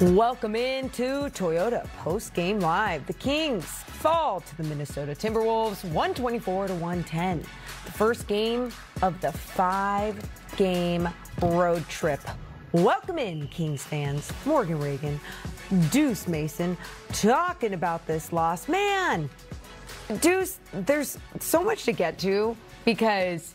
Welcome into Toyota Post-Game Live. The Kings fall to the Minnesota Timberwolves 124-110. The first game of the 5-game road trip. Welcome in, Kings fans. Morgan Reagan, Deuce Mason, talking about this loss. Man, Deuce, there's so much to get to because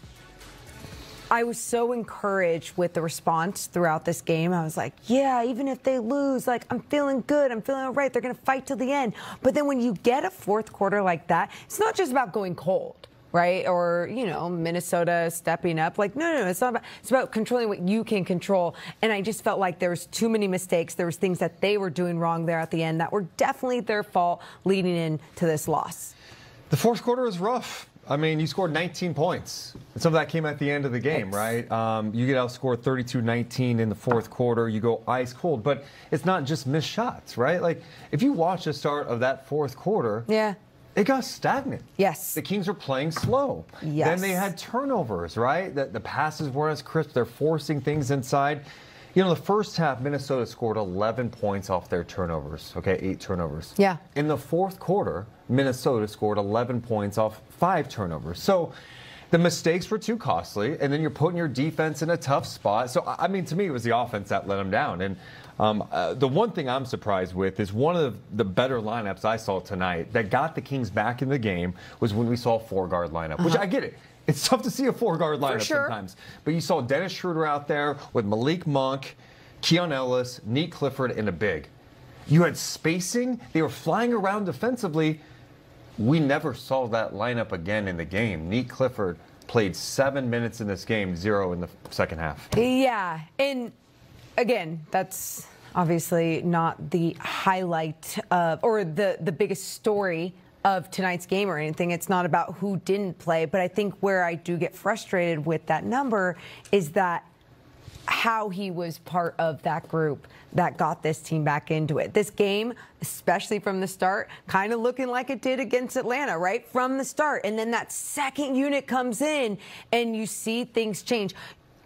I was so encouraged with the response throughout this game. I was like, yeah, even if they lose, like, I'm feeling good. I'm feeling all right. They're going to fight till the end. But then when you get a fourth quarter like that, it's not just about going cold, right? Or, you know, Minnesota stepping up. Like, no, it's not about, it's about controlling what you can control. And I just felt like there was too many mistakes. There was things that they were doing wrong there at the end that were definitely their fault leading into this loss. The fourth quarter was rough. I mean, you scored 19 points. And some of that came at the end of the game, right? You get outscored 32-19 in the fourth quarter. You go ice cold. But it's not just missed shots, right? Like, if you watch the start of that fourth quarter, it got stagnant. Yes. The Kings were playing slow. Yes. Then they had turnovers, right? The passes weren't as crisp. They're forcing things inside. You know, the first half, Minnesota scored 11 points off their turnovers, okay, 8 turnovers. Yeah. In the fourth quarter, Minnesota scored 11 points off 5 turnovers. So the mistakes were too costly, and then you're putting your defense in a tough spot. So, I mean, to me, it was the offense that let them down. And the one thing I'm surprised with is one of the better lineups I saw tonight that got the Kings back in the game was when we saw a 4-guard lineup, which I get it. It's tough to see a 4-guard lineup sometimes. But you saw Dennis Schroeder out there with Malik Monk, Keon Ellis, Neat Clifford, and a big. You had spacing. They were flying around defensively. We never saw that lineup again in the game. Neat Clifford played 7 minutes in this game, 0 in the second half. Yeah, and again, that's obviously not the highlight of, or the biggest story of tonight's game or anything. It's not about who didn't play, but I think where I do get frustrated with that number is that how he was part of that group that got this team back into it. This game, especially from the start, kind of looking like it did against Atlanta, right? From the start. And then that second unit comes in and you see things change.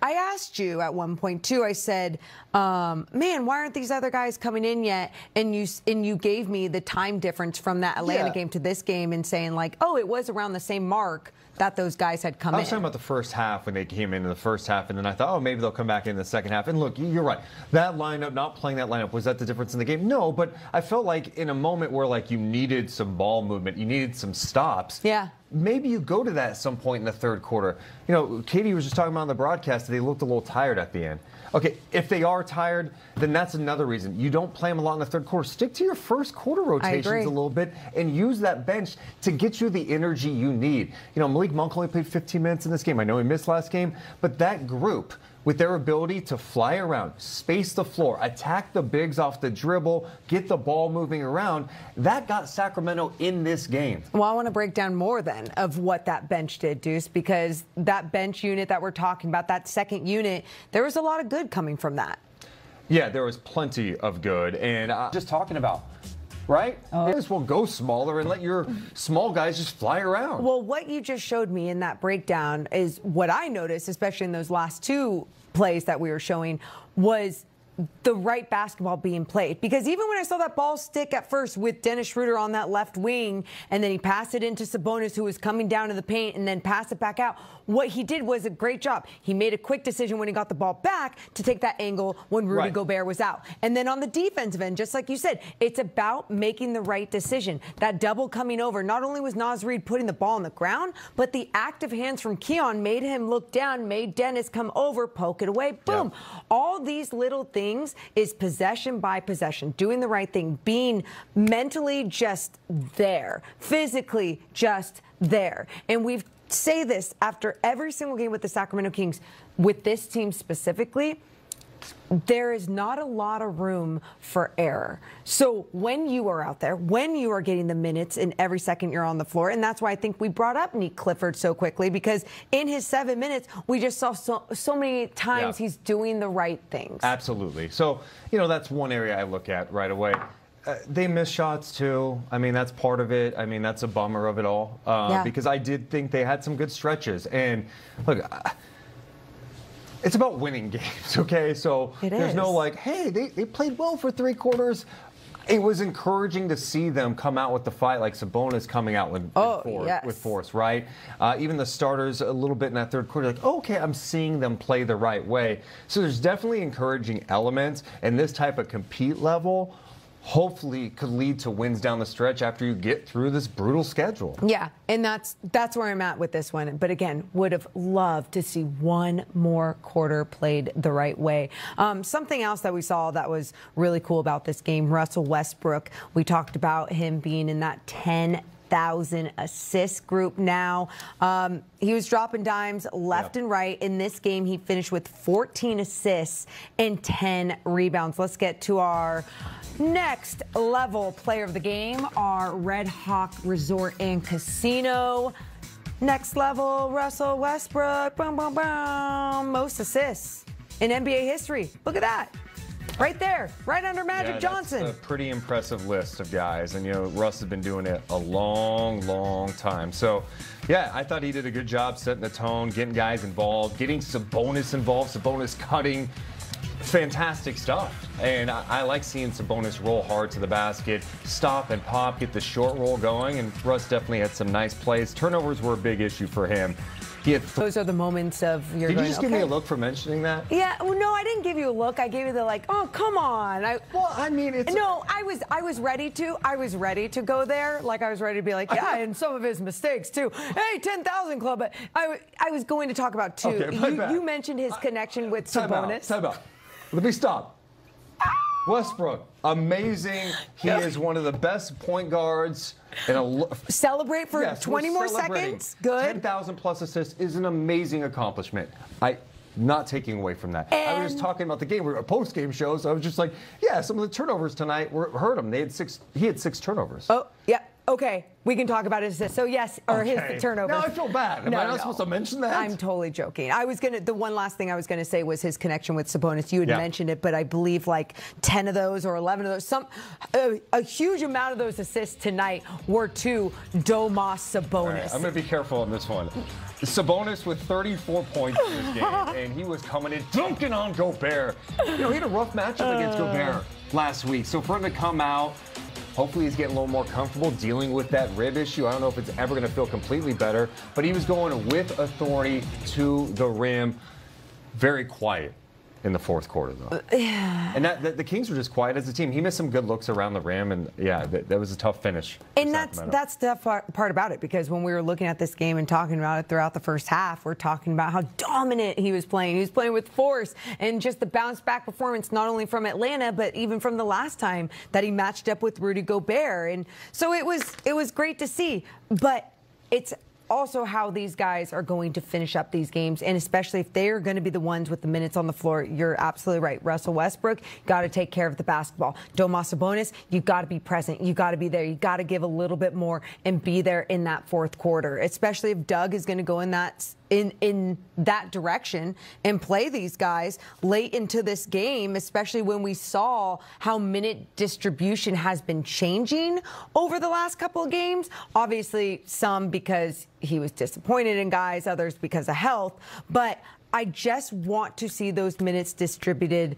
I asked you at one point, too, I said, man, why aren't these other guys coming in yet? And you gave me the time difference from that Atlanta game to this game and saying, like, oh, it was around the same mark that those guys had come in. I was talking about the first half when they came into the first half, and then I thought, oh, maybe they'll come back in the second half. And look, you're right. That lineup, not playing that lineup, was that the difference in the game? No, but I felt like in a moment where, like, you needed some ball movement, you needed some stops. Yeah. Maybe you go to that at some point in the third quarter. You know, Katie was just talking about on the broadcast that they looked a little tired at the end. Okay, if they are tired, then that's another reason. You don't play them a lot in the third quarter. Stick to your first quarter rotations a little bit and use that bench to get you the energy you need. You know, Malik Monk only played 15 minutes in this game. I know he missed last game, but that group, with their ability to fly around, space the floor, attack the bigs off the dribble, get the ball moving around, that got Sacramento in this game. Well, I want to break down more then of what that bench did, Deuce, because that bench unit that we're talking about, that second unit, there was a lot of good coming from that. Yeah, there was plenty of good. And just talking about, right? You just will go smaller and let your small guys just fly around. Well, what you just showed me in that breakdown is what I noticed, especially in those last 2 plays that we were showing, was the right basketball being played. Because even when I saw that ball stick at first with Dennis Schroeder on that left wing, and then he passed it into Sabonis, who was coming down to the paint, and then passed it back out, what he did was a great job. He made a quick decision when he got the ball back to take that angle when Rudy Gobert was out. And then on the defensive end, just like you said, it's about making the right decision. That double coming over, not only was Naz Reid putting the ball on the ground, but the active hands from Keon made him look down, made Dennis come over, poke it away, boom. All these little things is possession by possession, doing the right thing, being mentally just there, physically just there. And we say this after every single game with the Sacramento Kings, with this team specifically, there is not a lot of room for error. So when you are out there, when you are getting the minutes in every second you're on the floor, and that's why I think we brought up Neat Clifford so quickly, because in his 7 minutes, we just saw so many times he's doing the right things. Absolutely. So, you know, that's one area I look at right away. They miss shots too. I mean, that's part of it. I mean, that's a bummer of it all. Because I did think they had some good stretches. And look, It's about winning games, okay? So there's no like, hey, they played well for 3 quarters. It was encouraging to see them come out with the fight, like Sabonis coming out with force, right? Even the starters a little bit in that third quarter, like, okay, I'm seeing them play the right way. So there's definitely encouraging elements, and this type of compete level hopefully could lead to wins down the stretch after you get through this brutal schedule. Yeah, and that's where I'm at with this one. But again, would have loved to see one more quarter played the right way. Something else that we saw that was really cool about this game, Russell Westbrook. We talked about him being in that 10,000 assist group now. He was dropping dimes left and right. In this game, he finished with 14 assists and 10 rebounds. Let's get to our next level player of the game, our Red Hawk Resort and Casino. Next level, Russell Westbrook. Boom, boom, boom. Most assists in NBA history. Look at that. Right there, right under Magic Johnson. That's a pretty impressive list of guys. And, you know, Russ has been doing it a long, long time. So, yeah, I thought he did a good job setting the tone, getting guys involved, getting Sabonis involved, Sabonis cutting. Fantastic stuff. And I like seeing Sabonis roll hard to the basket, stop and pop, get the short roll going. And Russ definitely had some nice plays. Turnovers were a big issue for him. Those are the moments of your. Did you just give me a look for mentioning that? Yeah. Well, no, I didn't give you a look. I gave you the like. Oh, come on. No, I was ready to. I was ready to go there. Like I was ready to be like, yeah, and some of his mistakes too. Hey, 10,000 club. But I was going to talk about two. Okay, you mentioned his connection with Sabonis. Time out. Let me stop. Westbrook, amazing. He is one of the best point guards. Celebrate for 20 more seconds. Good. 10,000 plus assists is an amazing accomplishment. Not taking away from that. I was just talking about the game. We were a post-game show, so I was just like, yeah, some of the turnovers tonight hurt him. He had 6 turnovers. Oh, yeah. Okay, we can talk about his assist. So yes, or his turnover. Now I feel bad. Am I not supposed to mention that? I'm totally joking. The one last thing I was gonna say was his connection with Sabonis. You had mentioned it, but I believe like 10 of those or 11 of those, a huge amount of those assists tonight were to Domas Sabonis. Right, I'm gonna be careful on this one. Sabonis with 34 points in this game, and he was coming in dunking on Gobert. You know, he had a rough matchup against Gobert last week, so for him to come out. Hopefully he's getting a little more comfortable dealing with that rib issue. I don't know if it's ever going to feel completely better, but he was going with authority to the rim. Very quiet in the fourth quarter, though. And the Kings were just quiet as a team. He missed some good looks around the rim, and yeah, that was a tough finish. And that's the part about it, because when we were looking at this game and talking about it throughout the first half, we're talking about how dominant he was playing. He was playing with force and just the bounce back performance, not only from Atlanta, but even from the last time that he matched up with Rudy Gobert. And so it was great to see, but it's also how these guys are going to finish up these games, and especially if they are going to be the ones with the minutes on the floor. You're absolutely right. Russell Westbrook, got to take care of the basketball. Domas Sabonis, you've got to be present. You got to be there. You got to give a little bit more and be there in that fourth quarter, especially if Doug is going to go in that direction and play these guys late into this game, especially when we saw how minute distribution has been changing over the last couple of games. Obviously, some because he was disappointed in guys, others because of health. But I just want to see those minutes distributed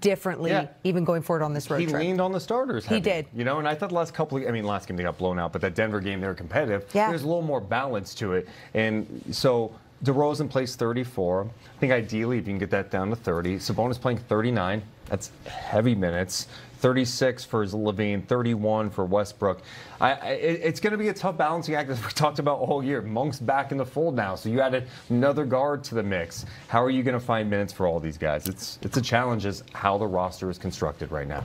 differently, even going forward on this road trip. He leaned on the starters. He did. You know, and I thought last game they got blown out, but that Denver game, they were competitive. Yeah. There's a little more balance to it. And so DeRozan plays 34. I think ideally, if you can get that down to 30. Sabonis playing 39. That's heavy minutes. 36 for Levine, 31 for Westbrook. It's going to be a tough balancing act, as we talked about all year. Monk's back in the fold now, so you added another guard to the mix. How are you going to find minutes for all these guys? It's a challenge, is how the roster is constructed right now.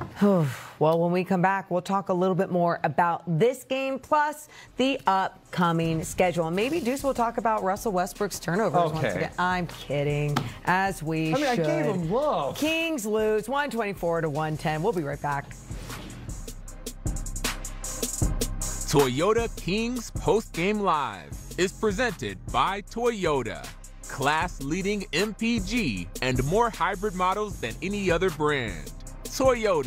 Well, when we come back, we'll talk a little bit more about this game plus the upcoming schedule. And maybe Deuce will talk about Russell Westbrook's turnovers once again. I'm kidding, as we should. I gave him love. Kings lose 124-110. We'll be right back. Toyota Kings Post-Game Live is presented by Toyota. Class-leading MPG and more hybrid models than any other brand. Toyota,